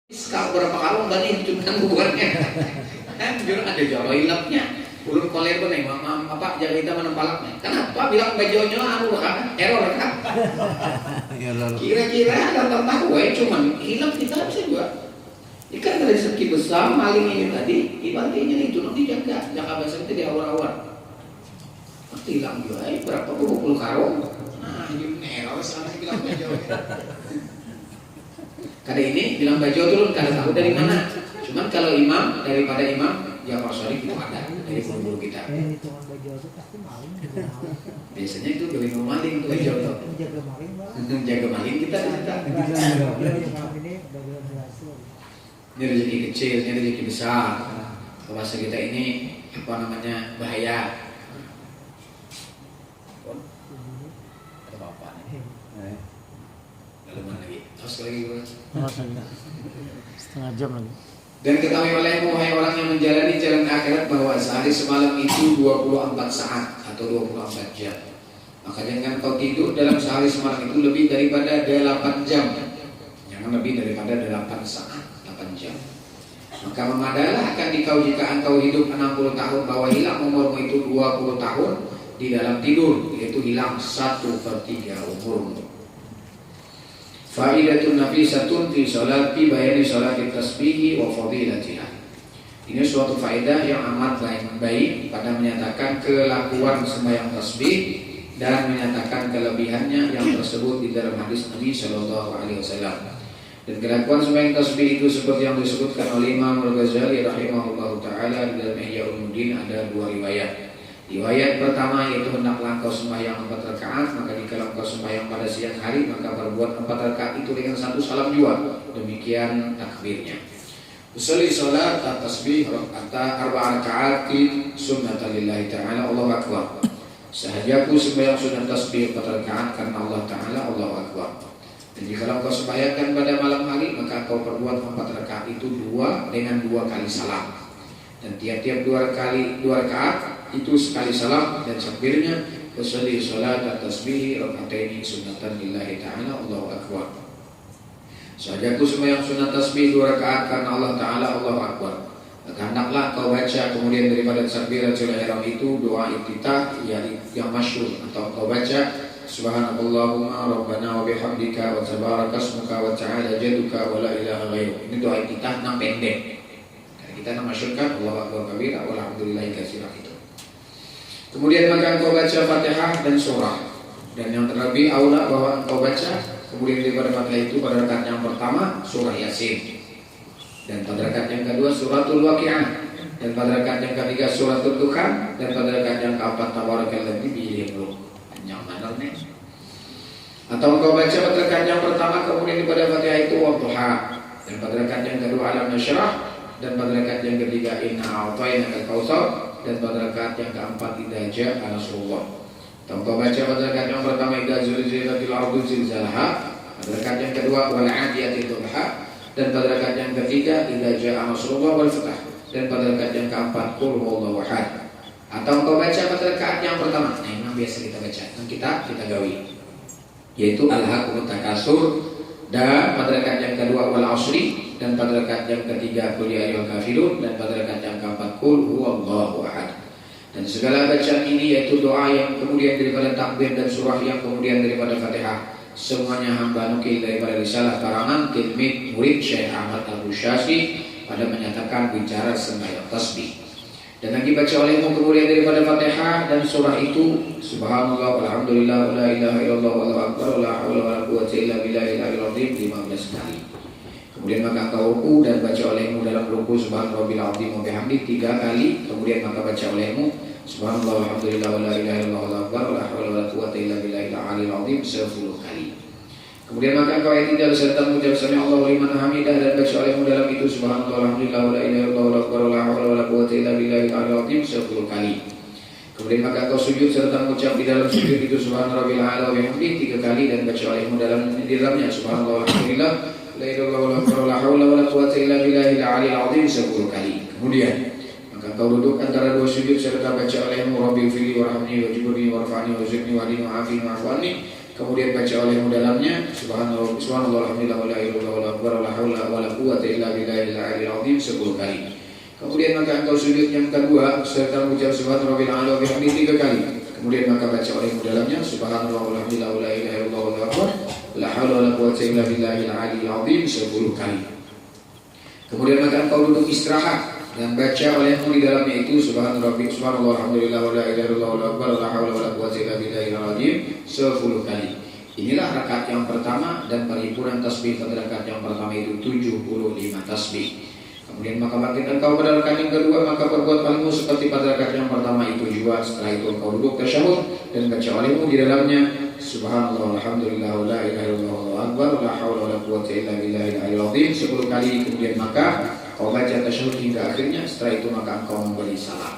Sekal berapa karung bani hidupkan kuburannya. Kan jurang ada Jawa hilapnya. Ulun koler pun mam apa jaga kita menempalaknya. Kenapa bilang bajunya anu kan error kan? Kira-kira ada tahu cuman hilap kita bisa juga. Ikan dari segi besar maling ini tadi ibaratnya itu nanti jaga bahasa itu di awal-awal. Nanti hilang juga berapa 20 karung. Nah, ini error sama bilang baju. Kada ini bilang baju turun kada tahu dari mana. Cuman kalau imam daripada imam Ja'far Shadiq itu ada dari guru kita. Biasanya itu lebih maling tuh baju tuh. Jaga maling kita. Ini rezeki kecil, ini rezeki besar. Bahasa kita ini apa namanya bahaya. Ada apa nih? Lalu lagi, terus lagi setengah jam lagi. Dan ketahui olehmu wahai orang yang menjalani jalan akhirat bahwa sehari semalam itu 24 saat atau 24 jam. Maka jangan kau tidur dalam sehari semalam itu lebih daripada 8 jam. Jangan lebih daripada 8 saat, 8 jam. Maka memadalah akan dikau jika engkau hidup 60 tahun bahwa hilang umurmu itu 20 tahun di dalam tidur, yaitu hilang 1/3 umurmu. Faidatun nafisatun fi salati bayani salati tasbihi wa fadilatiha. Ini suatu faedah yang amat baik pada menyatakan kelakuan sembahyang tasbih dan menyatakan kelebihannya yang tersebut di dalam hadis Nabi Shallallahu Alaihi Wasallam. Dan kelakuan sembahyang tasbih itu seperti yang disebutkan oleh Imam Al-Ghazali rahimahullah taala di dalam Ihya Ulumuddin ada 2 riwayat. Riwayat pertama yaitu hendaklah engkau sembahyang 4 rakaat, maka jika engkau sembahyang pada siang hari maka perbuat 4 rakaat itu dengan 1 salam jua. Demikian takbirnya. Usolli salat tasbih rakaat 4 rakaatin sunnatan lillahi ta'ala Allahu akbar. Sahajaku sembahyang sunat tasbih 4 rakaat karena Allah Ta'ala Allahu akbar. Dan jika engkau sembahyangkan pada malam hari maka engkau perbuat 4 rakaat itu 2 dengan 2 kali salam. Dan tiap-tiap 2 rakaat itu sekali salam dan takbirnya usolli salat tasbih rakaatain sunnatan lillahi ta'ala Allahu akbar. Sahajaku sembahyang sunat tasbih 2 rakaat karena Allah Ta'ala Allahu akbar. Maka hendaklah kau baca kemudian daripada takbiratul ihram itu doa iftitah yang masyhur atau kau baca subhanallahumma rabbana wa bihamdika wa tabarakasmuka wa ta'ala jadduka wa la ilaha ghairuk. Ini doa iftitah yang pendek. Karena kita masyhurkan Allahu akbar kabira walhamdulillahi katsiran itu. Kemudian maka engkau baca Fatihah dan surah. Dan yang terlebih aula bahwa engkau baca kemudian daripada Fatihah itu pada rakaat yang pertama surah Yasin. Dan pada rakaat yang kedua suratul Waqiah. Dan pada rakaat yang ketiga suratul Dukhan. Dan pada rakaat yang keempat tabarakalladzi biyadihi mulk. Yang mana nih? Atau engkau baca pada rakaat yang pertama kemudian daripada Fatihah itu Wadduha. Dan pada rakaat yang kedua Alam Nashrah. Dan pada rakaat yang ketiga Inna a'tainakal kautsar. Dan pada rakaat yang keempat idza jaa nasrullah. Engkau baca pada rakaat yang pertama idza zulzilatil ardu zilzalaha. Pada rakaat yang kedua wal 'adiyati dhabha. Dan pada rakaat yang ketiga idza jaa nasrullah wal fath. Dan pada rakaat yang keempat qul huwallahu ahad. Atau engkau baca pada rakaat yang pertama, nah ini biasa kita baca, yang kita gawi, yaitu al-haqqut takasur. Dan pada rakaat yang kedua wal 'ashri. Dan pada rakaat yang ketiga qul ya ayyuhal kafirun. Dan pada rakaat yang keempat qul huwallahu ahad. Dan segala bacaan ini yaitu doa yang kemudian daripada takbir dan surah yang kemudian daripada Fatihah, semuanya hamba nukil daripada risalah karangan tilmid murid Syekh Ahmad Al-Bushasi pada menyatakan bicara sembahyang tasbih. Dan lagi baca olehmu kemudian daripada Fatihah dan surah itu subhanallah walhamdulillah wala ilaha illallah wallahu akbar wala haula wala quwwata illa billahil aliyyil azim 15 kali. Kemudian maka engkau ruku dan baca olehmu dalam ruku subhanarabbil azim wa bihamdi 3 kali. Kemudian maka baca olehmu subhanallah walhamdulillah wala ilaha illallah wallahu akbar wala haula wala quwwata illa billahil aliyyil azim 10 kali. Kemudian maka engkau i'tidal serta mengucap sami Allahu liman hamidah dan baca olehmu dalam itu subhanallah walhamdulillah wala ilaha illallah wallahu akbar wala haula wala quwwata illa billahil aliyyil azim 10 kali. Kemudian maka engkau sujud serta mengucap di dalam sujud itu subhanarabbil a'la wa bihamdi 3 kali dan baca olehmu di dalamnya subhanallah walhamdulillah la ilaha illallah wala haula wala quwwata illa billahil aliyyil azim 10 kali. Kemudian maka kau duduk antara 2 sujud serta baca olehmu rabbil fili warhamni wajibni warfa'ni wazidni wahdini wa'afini wa'fu anni Kemudian baca olehmu dalamnya subhanallah subhanallah alhamdulillah wala ilaha illallah wala haula wala quwwata illa billahil aliyil azim 10 kali. Kemudian maka engkau sujud yang kedua serta mengucap subhanallah wa bihamdihi 3 kali. Kemudian maka baca olehmu dalamnya subhanallah walhamdulillah wala ilaha illallah wala akbar wala haula wala quwwata illa billahil aliyil azim 10 kali. Kemudian maka engkau duduk istirahat dan baca olehmu di dalamnya itu subhanallah alhamdulillah wala ilaha illallah wala akbar wala haula wala quwwata illa billahil azim 10 kali. Inilah rakaat yang pertama dan paripurna tasbih pada rakaat yang pertama itu 75 tasbih. Kemudian maka bangkit engkau pada rakaat yang kedua, maka perbuat olehmu seperti pada rakaat yang pertama itu juga. Setelah itu engkau duduk tasyahud dan baca olehmu di dalamnya subhanallah alhamdulillah wala ilaha illallah wallahu akbar wala haula wala quwwata illa billahil aliyil azim 10 kali. Kemudian maka kau baca tasyahud hingga akhirnya. Setelah itu maka engkau memberi salam.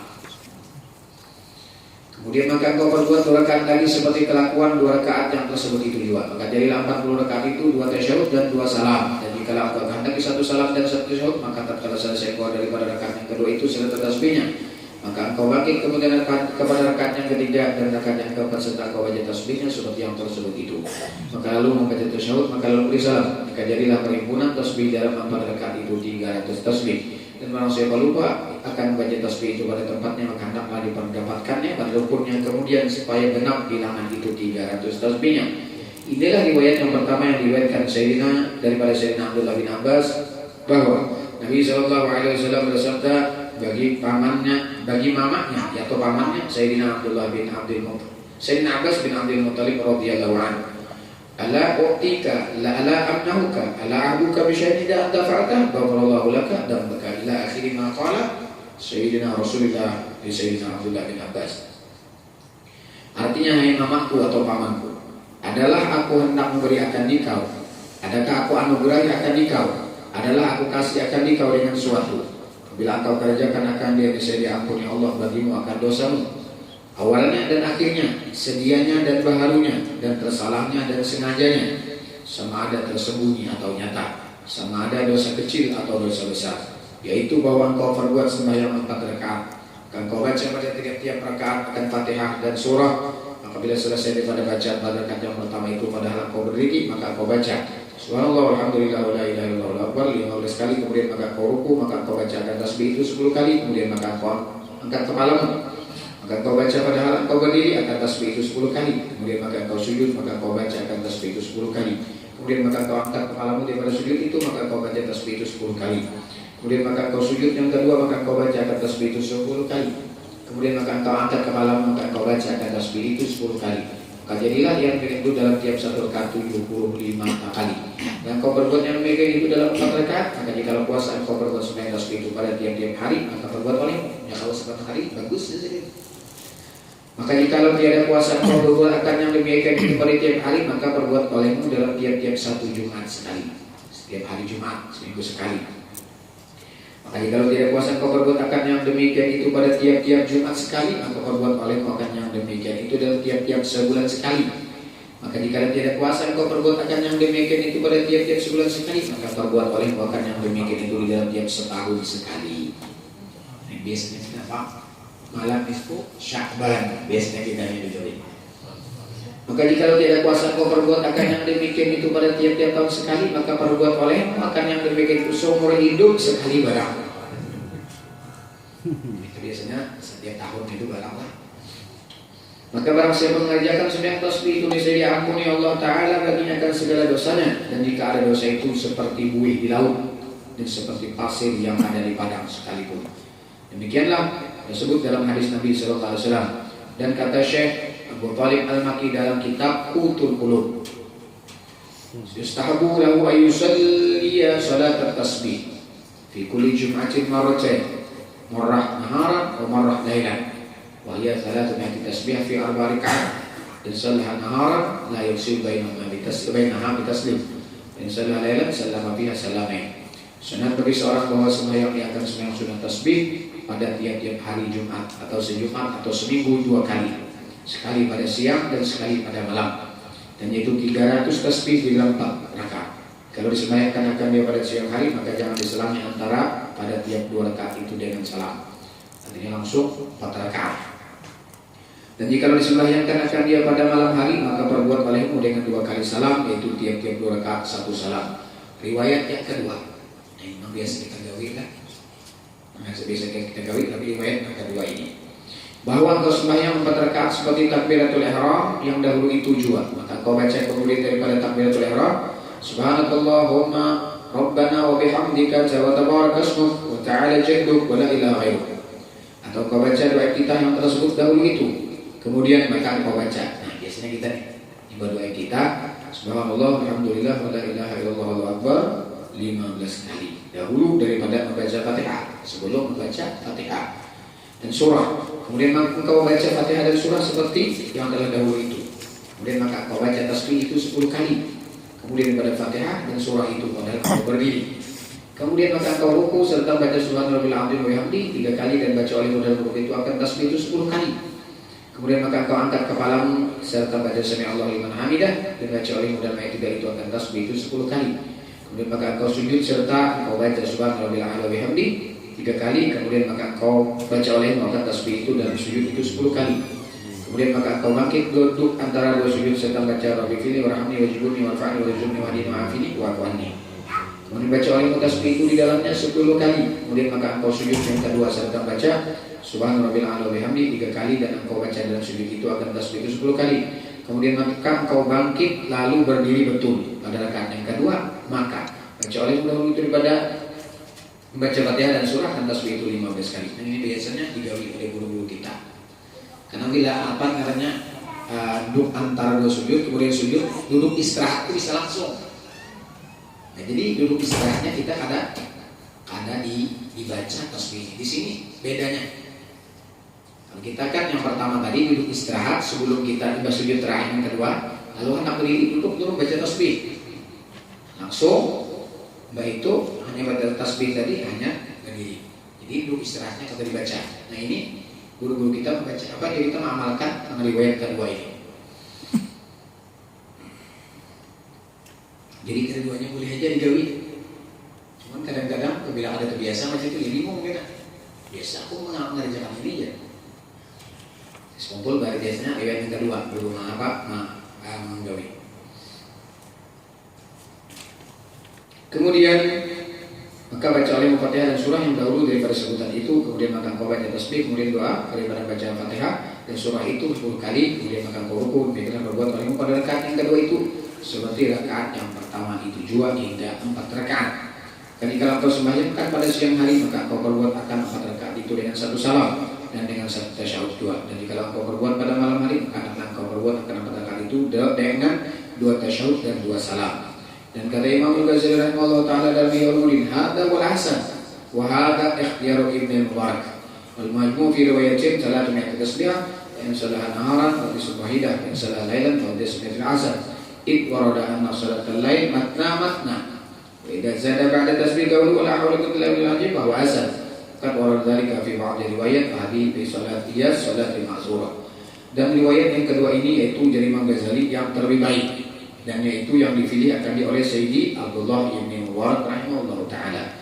Kemudian maka engkau perbuat 2 rakaat lagi seperti kelakuan 2 rakaat yang tersebut itu juga. Maka jadilah 40 rakaat itu 2 tasyahud dan 2 salam. Dan jika engkau kehendaki 1 salam dan 1 tasyahud, maka tatkala selesai keluar daripada rakaat yang kedua itu serta tasbihnya, maka engkau bangkit kemudian kepada rakaat yang ketiga dan rakaat yang keempat serta engkau baca tasbihnya seperti yang tersebut itu. Maka lalu membaca tasyahud, maka lalu beri salam. Maka jadilah perhimpunan tasbih dalam 4 rakaat itu 300 tasbih. Dan barang siapa lupa akan baca tasbih itu pada tempatnya, maka hendaklah diperdapatkannya pada rukunnya kemudian supaya genap bilangan itu 300 tasbihnya. Inilah riwayat yang pertama yang diriwayatkan Sayyidina daripada Sayyidina Abdullah bin Abbas bahwa Nabi SAW bersabda bagi pamannya, bagi mamanya atau pamannya Sayyidina Abdullah bin Abdul Muttalib, Sayyidina Abbas bin Abdul Muttalib radhiyallahu anhu, ala u'tika la ala amnahuka ala abuka bisyadida anta fa'ata ghafarallahu laka dan baka ila akhiri ma qala Sayyidina Rasulullah di Sayyidina Abdullah bin Abbas. Artinya, hai mamaku atau pamanku, adalah aku hendak memberi akan dikau, adakah aku anugerahi akan dikau, adalah aku kasih akan dikau dengan suatu, bila engkau kerjakan akan dia bisa diampuni Allah bagimu akan dosamu, awalnya dan akhirnya, sedianya dan baharunya, dan tersalahnya dan sengajanya, sama ada tersembunyi atau nyata, sama ada dosa kecil atau dosa besar, yaitu bahwa engkau perbuat sembahyang 4 rakaat, akan kau baca pada tiap-tiap rakaat akan Fatihah dan surah. Maka bila selesai daripada bacaan pada rakaat yang pertama itu, padahal engkau berdiri, maka kau baca subhanallah alhamdulillah wala ilaha illallah wallahu akbar 15 kali. Kemudian maka kau ruku, maka kau bacakan tasbih itu 10 kali. Kemudian maka kau angkat kepalamu, maka kau baca padahal engkau berdiri akan tasbih itu 10 kali. Kemudian maka kau sujud, maka kau baca akan tasbih itu 10 kali. Kemudian maka kau angkat kepalamu daripada sujud itu, maka kau baca tasbih itu 10 kali. Kemudian maka kau sujud yang kedua, maka kau baca akan tasbih itu 10 kali. Kemudian maka kau angkat kepalamu, maka kau baca akan tasbih itu 10 kali. Maka jadilah yang itu dalam tiap 1 rakaat 75 kali. Dan kau berbuat yang demikian itu dalam 4 rakaat, maka jika puasa kau berbuat 9 tasbih itu pada tiap-tiap hari, maka berbuat olehmu. Ya kalau 1 hari bagus di sini. Maka jika tiada puasa kau berbuat akan yang demikian itu pada tiap hari, maka berbuat olehmu dalam tiap-tiap 1 Jumat sekali. Setiap hari Jumat seminggu sekali. Maka jika tidak puasa kau berbuat akan yang demikian itu pada tiap-tiap Jumat sekali, maka berbuat olehmu akan yang demikian itu dalam tiap-tiap sebulan sekali. Maka jika tidak puasa kau berbuat akan yang demikian itu pada tiap-tiap sebulan sekali, maka berbuat olehmu akan yang demikian itu di dalam tiap setahun sekali. Nah, biasanya kenapa? Malam nisfu Sya'ban biasanya kita ini dijodohin. Maka jika tidak puasa kau berbuat akan yang demikian itu pada tiap-tiap tahun sekali, maka perbuat olehmu akan yang demikian itu seumur hidup sekali barang. Itu biasanya setiap tahun itu barang. Maka barang siapa mengerjakan sembahyang tasbih itu niscaya diampuni Allah Ta'ala baginya akan segala dosanya. Dan jika ada dosa itu seperti buih di laut dan seperti pasir yang ada di padang sekalipun. Demikianlah disebut dalam hadis Nabi SAW. Dan kata Syekh Abu Talib Al-Maki dalam kitab Qutul Qulub, yustahabu lahu ayyusalliya salat at-tasbih fi kulli jum'atin marratain, marrah naharan wa marrah lailan, wa hiya 300 tasbih fi 4 rakaat. In sallaha naharan la yusil bainaha bi taslim, in sallaha lailan sallama fiha salamain. Sunat bagi seorang bahwa sembahyang dia akan sembahyang sunat tasbih pada tiap-tiap hari Jumat atau sejumat atau seminggu 2 kali. Sekali pada siang dan sekali pada malam. Dan yaitu 300 tasbih di dalam 4 rakaat. Kalau disembahyangkan akan dia pada siang hari, maka jangan diselami antara pada tiap 2 rakaat itu dengan salam. Artinya langsung 4 rakaat. Dan jika disembahyangkan akan dia pada malam hari, maka perbuat olehmu dengan 2 kali salam, yaitu tiap-tiap 2 rakaat 1 salam. Riwayat yang kedua, ini memang biasa kita gawi kan? Biasa kita gawi, tapi riwayat yang kedua ini, bahwa engkau sembahyang 4 rakaat seperti takbiratul ihram yang dahulu itu jua. Maka kau baca kemudian daripada takbiratul ihram, subhanakallahumma rabbana wa bihamdika wa tabaraka ismuk wa ta'ala jadduk wa la ilaha ghairuk. Atau kau baca doa kita yang tersebut dahulu itu, kemudian maka engkau baca. Nah, biasanya kita nih, ini doa kita, subhanallah alhamdulillah wa la ilaha illallah Allahu akbar 15 kali. Dahulu daripada membaca Fatihah, sebelum membaca Fatihah dan surah. Kemudian engkau baca Fatihah dan surah seperti yang telah dahulu itu. Kemudian maka engkau baca tasbih itu 10 kali. Kemudian pada Fatihah dan surah itu padahal engkau berdiri. Kemudian maka engkau ruku serta baca subhanallahil azim wa bihamdi 3 kali dan baca oleh modal ruku itu akan tasbih itu 10 kali. Kemudian maka engkau angkat kepalamu serta baca sami'allahu liman hamidah dan baca oleh modal ayat 3 itu akan tasbih itu 10 kali. Kemudian maka engkau sujud serta engkau baca subhanallahil azim wa bihamdi 3 kali. Kemudian maka engkau baca oleh maka tasbih itu dan sujud itu 10 kali. Kemudian maka engkau bangkit duduk antara 2 sujud serta baca rabbi fili warhamni wajibuni warfa'ni warjumni wahdini wa'afini wa'afwani. Kemudian baca oleh tasbih itu di dalamnya 10 kali. Kemudian maka engkau sujud yang kedua serta baca subhanallah wa bihamdi 3 kali dan engkau baca dalam sujud itu akan tasbih itu 10 kali. Kemudian maka engkau bangkit lalu berdiri betul pada rakaat yang kedua, maka baca oleh dahulu itu daripada membaca Fatihah dan surah dan tasbih itu 15 kali. Dan ini biasanya digawi oleh guru-guru kita. Karena bila apa namanya duduk antara 2 sujud, kemudian sujud, duduk istirahat itu bisa langsung. Nah, jadi duduk istirahatnya kita ada dibaca tasbih. Di sini bedanya. Kalau kita kan yang pertama tadi duduk istirahat sebelum kita tiba sujud terakhir yang kedua, lalu hendak berdiri duduk turun baca tasbih. Langsung mbak itu hanya baca tasbih tadi hanya berdiri. Jadi duduk istirahatnya kata dibaca. Nah ini guru-guru kita membaca apa? Jadi kita mengamalkan riwayat kedua ini. Jadi keduanya boleh aja digawi. Cuman kadang-kadang bila ada kebiasaan macam itu, bingung kita. Biasa aku mengerjakan ini ya. Sekumpul baru biasanya riwayat yang kedua, guru menggawi. Kemudian maka baca oleh Fatihah dan surah yang dahulu daripada sebutan itu, kemudian maka engkau baca tasbih, kemudian doa daripada baca Fatihah dan surah itu 10 kali, kemudian maka engkau ruku, demikian berbuat olehmu pada rakaat yang kedua itu seperti rakaat yang pertama itu juga hingga 4 rakaat. Dan jika engkau sembahyangkan pada siang hari, maka engkau berbuat akan 4 rakaat itu dengan 1 salam dan dengan 1 tasyahud 2. Dan jika engkau berbuat pada malam hari, maka engkau berbuat akan 4 rakaat itu dengan 2 tasyahud dan 2 salam. Dan kata Imam Al-Ghazali rahimahullah ta'ala dalam Ihyaul hadza wal hasan wa hadza ikhtiyaru Ibn Mubarak wal majmu' fi riwayatin salatu mi'at tasbih in salaha naharan wa fi subhidah in salaha lailan wa fi sunnatil asr id warada anna salatal lail matna wa idza zada ba'da tasbih qawlu la hawla illa billah fa huwa hasan qad warada dzalika fi ba'd riwayat hadhi fi salatiyat salatil ma'zurah. Dan riwayat yang kedua ini yaitu dari Imam Ghazali yang terlebih baik, dan yaitu yang dipilih akan oleh Sayyidi Abdullah ibn Mubarak rahimahullah ta'ala.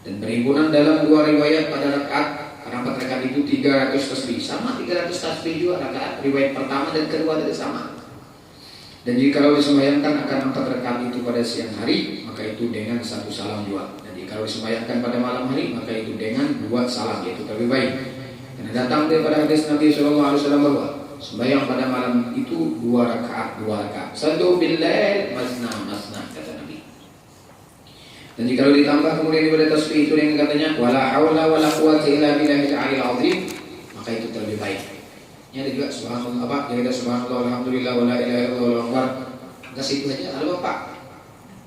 Dan perhimpunan dalam 2 riwayat pada rakaat, karena 4 rakaat itu 300 tasbih, sama 300 tasbih juga rakaat riwayat pertama dan kedua tadi sama. Dan jika kalau disembahyangkan akan 4 rakaat itu pada siang hari, maka itu dengan 1 salam juga. Dan jika disembahyangkan pada malam hari, maka itu dengan 2 salam, yaitu lebih baik. Karena datang daripada hadis Nabi SAW bahwa sembahyang pada malam itu 2 rakaat. Sallu bil lail masna kata Nabi. Dan jika ditambah kemudian daripada tasbih itu dengan katanya wala haula wala quwwata illa billahil aliyil azim, maka itu terlebih baik. Ini ada juga subhanallah apa? Yang ada subhanallah alhamdulillah wala ilaha illallah wallahu akbar. Enggak situ aja ada apa?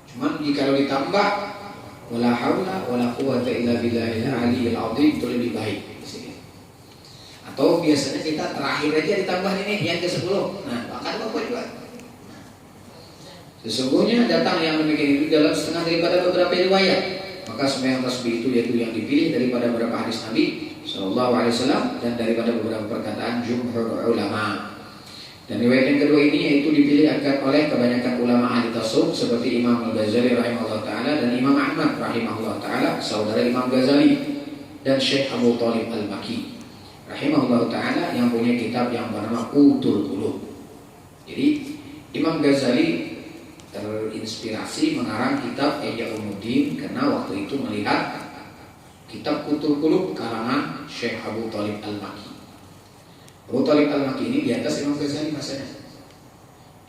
Cuman jika ditambah wala haula wala quwwata illa billahil aliyil azim itu lebih baik. Atau biasanya kita terakhir aja ditambah ini yang ke-10. Nah, bahkan apa juga. Sesungguhnya datang yang demikian itu dalam setengah daripada beberapa riwayat. Maka sembahyang tasbih itu yaitu yang dipilih daripada beberapa hadis Nabi sallallahu alaihi wasallam dan daripada beberapa perkataan jumhur ulama. Dan riwayat yang kedua ini yaitu dipilih akan oleh kebanyakan ulama ahli tasawuf seperti Imam Al-Ghazali rahimahullah taala dan Imam Ahmad rahimahullah taala, saudara Imam Ghazali, dan Syekh Abu Thalib Al-Maki rahimahullah ta'ala yang punya kitab yang bernama Qutul Qulub. Jadi Imam Ghazali terinspirasi mengarang kitab Ihya Ulumuddin karena waktu itu melihat kitab Qutul Qulub karangan Syekh Abu Thalib Al-Makki. Abu Thalib Al-Makki ini di atas Imam Ghazali masanya.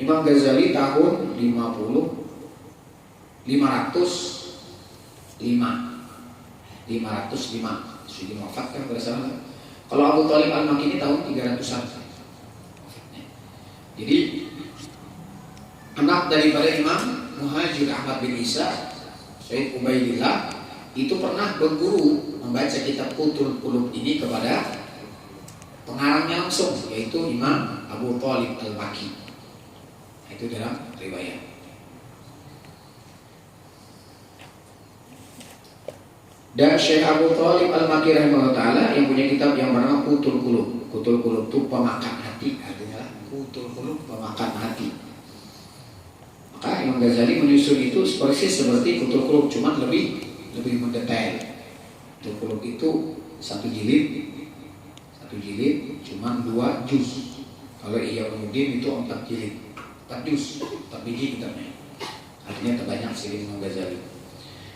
Imam Ghazali tahun 505 sudah wafat kan pada saat. Kalau Abu Thalib Al-Makki ini tahun 300-an. Jadi anak daripada Imam Muhajir Ahmad bin Isa, Syekh Ubaidillah, itu pernah berguru membaca kitab Qutul Qulub ini kepada pengarangnya langsung, yaitu Imam Abu Thalib Al-Makki. Itu dalam riwayat. Dan Syekh Abu Thalib Al-Makki rahimahullah ta'ala yang punya kitab yang bernama Qutul Qulub. Qutul Qulub itu pemakan hati, artinya Qutul Qulub pemakan hati. Maka Imam Ghazali menyusun itu persis seperti Qutul Qulub, cuma lebih mendetail. Qutul Qulub itu satu jilid cuma 2 juz. Kalau Ihya Ulumuddin itu 4 jilid, 4 juz, 4 biji kitabnya. Artinya terbanyak sih Imam Ghazali.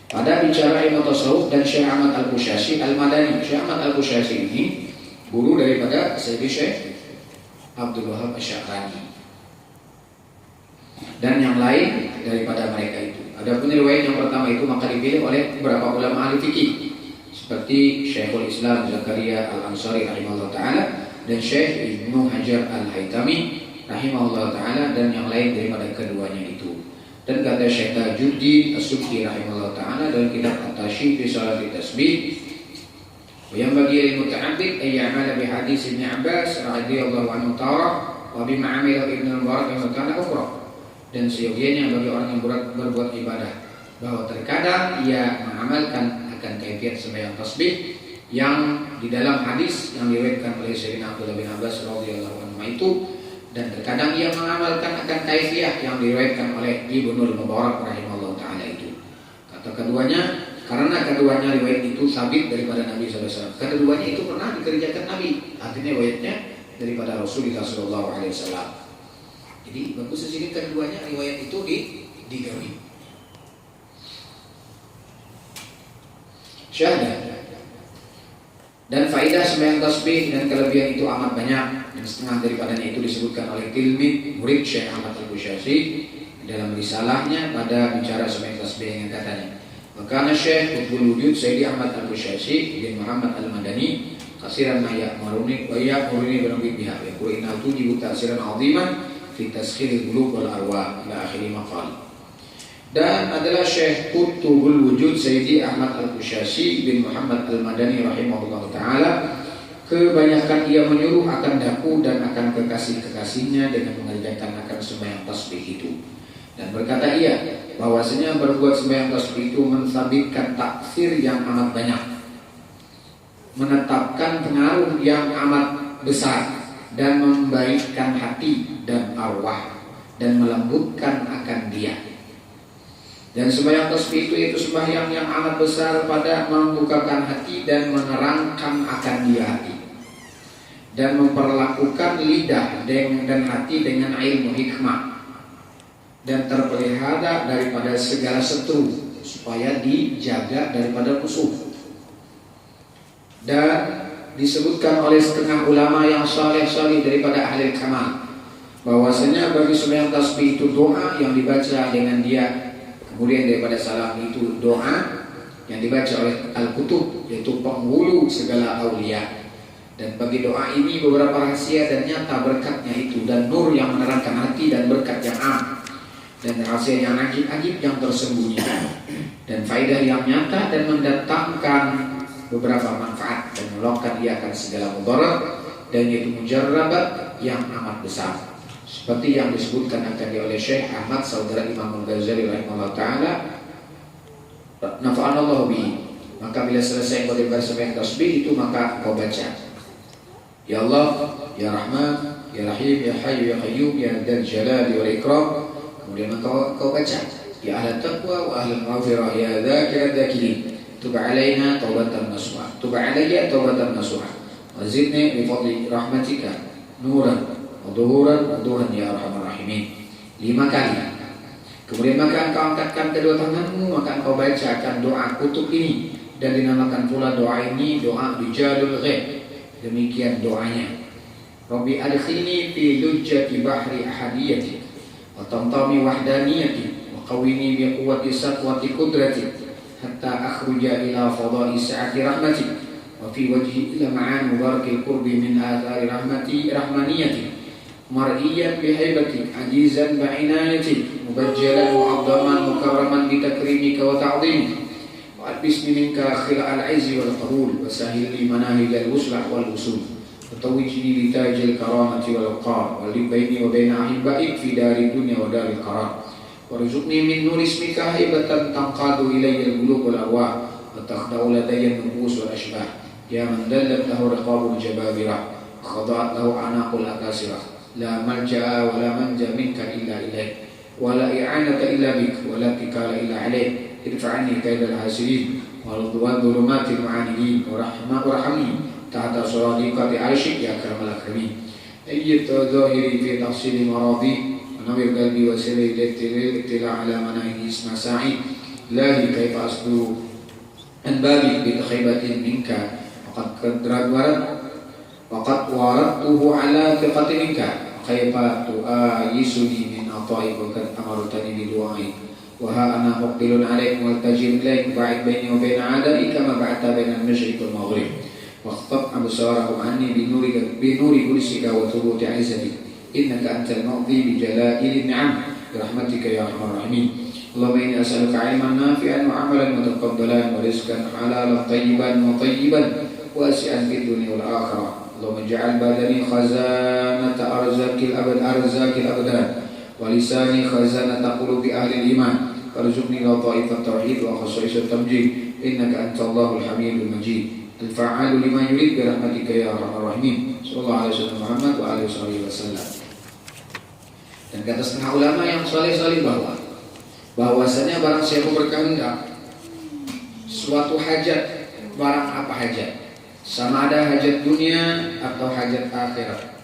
Pada bicara ilmu tasawuf dan Syekh Ahmad Al-Qushashi Al-Madani. Syekh Ahmad Al-Qushashi ini guru daripada Sayyidi Syekh Abdul Wahab Asy-Sya'rani dan yang lain daripada mereka itu. Adapun riwayat yang pertama itu maka dipilih oleh beberapa ulama ahli fikih seperti Syekhul Islam Zakaria Al-Ansari rahimahullah ta'ala dan Syekh Ibnu Hajar Al-Haytami rahimahullah ta'ala dan yang lain daripada keduanya itu. Dan kata Syekh Tajuddin As-Subki rahimahullah ta'ala dalam kitab At-Tashif fi Salat Tasbih, yang bagi al-muta'abbid ay ya'mala bi hadis Ibnu Abbas radhiyallahu anhu ta'ala wa bima 'amila Ibnu Mubarak wa kana ukhra. Dan seyogianya bagi orang yang berbuat ibadah bahwa terkadang ia mengamalkan akan kaifiat sembahyang tasbih yang di dalam hadis yang diriwayatkan oleh Sayyidina Abdullah bin Abbas radhiyallahu anhu itu, dan terkadang ia mengamalkan akan kaifiah yang diriwayatkan oleh Ibnu Mubarak rahimahullah ta'ala itu. Kata keduanya, karena keduanya riwayat itu sabit daripada Nabi SAW. Keduanya itu pernah dikerjakan Nabi, artinya riwayatnya daripada Rasulullah SAW. Jadi bagus di sini keduanya riwayat itu digawi. Syahadah. Dan faidah sembahyang tasbih dan kelebihan itu amat banyak. Dan setengah daripadanya itu disebutkan oleh tilmid murid Syekh Ahmad Al-Qushashi dalam risalahnya pada bicara sembahyang tasbih yang katanya, maka Syekh Qutbul Wujud Sayyidi Ahmad Al-Qushashi bin Muhammad Al-Madani kasiran ma ya'muruni wa ya'muruni bi rabbil biha wa qul inna tujibu ta'siran 'aziman fi taskhiril qulub wal arwah ila akhir maqal. Dan adalah Syekh Qutbul Wujud Sayyidi Ahmad Al-Qushashi bin Muhammad Al-Madani rahimahullah ta'ala, kebanyakan ia menyuruh akan daku dan akan kekasih-kekasihnya dengan mengerjakan akan sembahyang tasbih itu. Dan berkata ia bahwasanya berbuat sembahyang tasbih itu mensabitkan taksir yang amat banyak, menetapkan pengaruh yang amat besar, dan membaikkan hati dan arwah dan melembutkan akan dia. Dan sembahyang tasbih itu sembahyang yang amat besar pada membukakan hati dan menerangkan akan dia hati, dan memperlakukan lidah dan hati dengan ilmu hikmah, dan terpelihara daripada segala setru supaya dijaga daripada musuh. Dan disebutkan oleh setengah ulama yang saleh-saleh daripada ahli kamal bahwasanya bagi sembahyang tasbih itu doa yang dibaca dengan dia. Kemudian daripada salam itu doa yang dibaca oleh Al-Kutub, yaitu penghulu segala aulia. Dan bagi doa ini beberapa rahasia dan nyata berkatnya itu, dan nur yang menerangkan hati, dan berkat yang am, dan rahasia yang ajib-ajib yang tersembunyi, dan faedah yang nyata, dan mendatangkan beberapa manfaat, dan melokkan ia akan segala mudarat, dan yaitu mujarrabat yang amat besar. Seperti yang disebutkan akan oleh Syekh Ahmad saudara Imam Al-Ghazali rahimahullah ta'ala, nafa'anallahu bihi. Maka bila selesai kau sembahyang tasbih itu, maka kau baca ya Allah, ya Rahman, ya Rahim, ya Hayyu, ya Qayyum, ya Dzal Jalali wal Ikram. Kemudian kau baca ya ahla taqwa wa ahla maghfirah, ya dzakirat dzakirin, tub alaina taubatan nasuha, tub alayya taubatan nasuha, Wazidni bi fadli rahmatika nuran wa dhuhuran ya arhamar rahimin. 5 kali. Kemudian maka engkau angkatkan kedua tanganmu, maka engkau bacakan doa kutub ini, dan dinamakan pula doa ini doa rijalul ghaib. Demikian doanya. Rabbi adkhilni fi lujjati bahri ahadiyati wa tamtami wahdaniyati wa qawwini bi quwwati satwati qudrati hatta akhruja ila fadai sa'ati rahmati wa fi wajhi ila ma'an mubarakil qurbi min athari rahmaniyati mar'iyan bihaibatik ajizan ba'inayatik mubajjalan mu'addaman mukarraman bitakrimika wa ta'zimik wa albisni minka khila'al izzi wal qabul wa sahil li manahijal wuslah wal usul wa tawwijni li tajil karamati wal qar wa li baini wa baina ahibbaik fi dari dunya wa dari qarar wa rizukni min nur ismika haibatan tanqadu ilayya al-qulub wal arwah wa takhda'u ladayya an-nufus wal ashbah ya man dallat lahu riqabul jababirah wa khada'at lahu anaqul akasirah la malja'a wa la manja minka illa ilaik wa la i'anata illa bik wa la tikala illa alaik idfa'anni kaidal hasidin wa ridwan dhulumatil ma'anidin wa rahmani tahta suradiqati arsyik ya akramal akramin ayyit zahiri fi tafsili maradi wa nawir qalbi wa sirri ittila ala manahi isma sa'i lahi kaifa asdu an babi bi takhibatin minka waqad waradtuhu ala thiqati minka kaifa tu'ayisuni min ata'i wa kad amartani bi du'ai wa ha ana muqbilun 'alaik wal tajim ilaik ba'id baini wa baina 'adai kama ba'adta baina al-masyriq wal maghrib wa khtab absarahum anni bi nuri kursika wa thubuti 'izzatik innaka antal mu'ti bi jala'il ni'am bi rahmatika ya arhamar rahimin. Allahumma inni as'aluka 'ilman nafi'an wa 'amalan mutaqabbalan wa rizqan halalan tayyiban wasi'an fid dunya wal akhirah. Allahumma ij'al badani khazanata arzakil abdan wa lisani khazanata qulubi ahli iman warzuqni lata'ifat tauhid wa khasa'isat tamjid innaka antallahul hamidul majid al-fa'alu lima yurid bi rahmatika ya arhamar rahimin. Sallallahu alaihi wasallam Muhammad wa alihi wasallam. Dan kata setengah ulama yang saleh bahwasanya barang siapa berkehendak suatu hajat, barang apa hajat, sama ada hajat dunia atau hajat akhirat,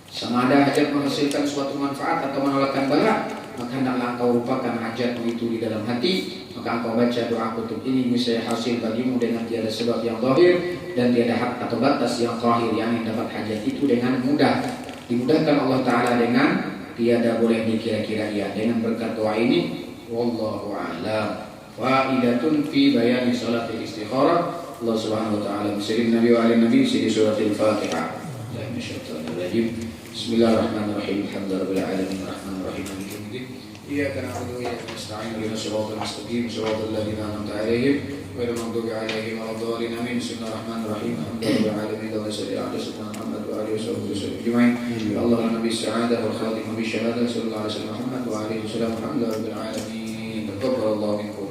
sama ada hajat menghasilkan suatu manfaat atau menolakkan bala, maka hendaklah engkau rupakan hajatmu itu di dalam hati, maka engkau baca doa kutub ini misalnya hasil bagimu dengan tiada sebab yang zahir dan tiada hak atau batas yang qahir, yang dapat hajat itu dengan mudah, dimudahkan Allah Ta'ala dengan tiada boleh dikira-kira ia. Dengan berkat doa ini wallahu a'lam. Faidatun fi bayani salatil istikharah. Allah Subhanahu wa taala bismillahir nabi wa alihi nabi di suratul Fatihah. Bismillahirrahmanirrahim. Alhamdulillahirabbil alamin arrahmanir rahim maliki yaumiddin. Iyyaka na'budu wa iyyaka nasta'in ihdinas siratal mustaqim siratal ladzina an'amta 'alaihim ghairil maghdubi 'alaihim waladdallin. Amin. Bismillahirrahmanirrahim. Alhamdulillahirabbil alamin wa sallallahu alaihi Muhammad wa alihi wasallam. Ya Allah nabi sa'adah wal khatim bi syahadah sallallahu alaihi wasallam Muhammad wa alihi wasallam. Alhamdulillahirabbil alamin. Taqabbalallahu minkum.